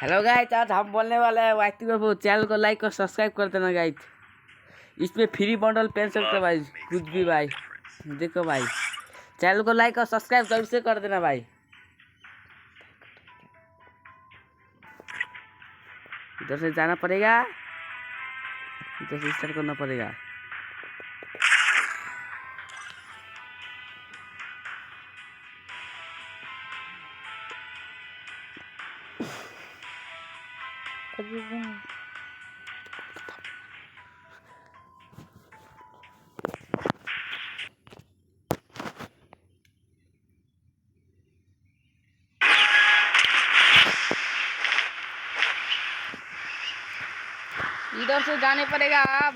Hello guys, आज हम बोलने वाले हैं वाइटी बाबू। चैनल को लाइक और सब्सक्राइब कर देना गाइस। इसमें फ्री बंडल पहन सकते हो भाई, कुछ भी भाई। देखो भाई, चैनल को लाइक और सब्सक्राइब जरूर से कर देना भाई। इधर से जाना पड़ेगा, इधर से स्टार्ट करना पड़ेगा। इधर से जाने पड़ेगा अब।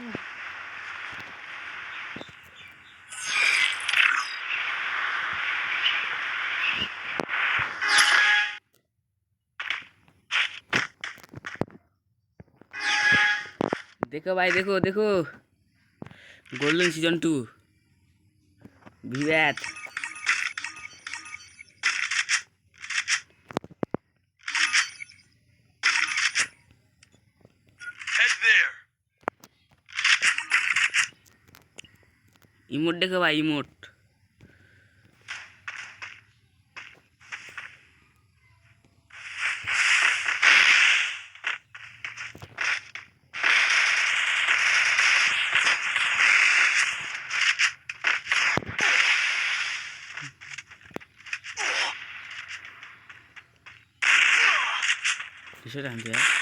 देखो भाई, देखो देखो, गोल्डन सीजन 2 विवेट। इमोट देखो भाई, इमोट। किसे डाल दिया?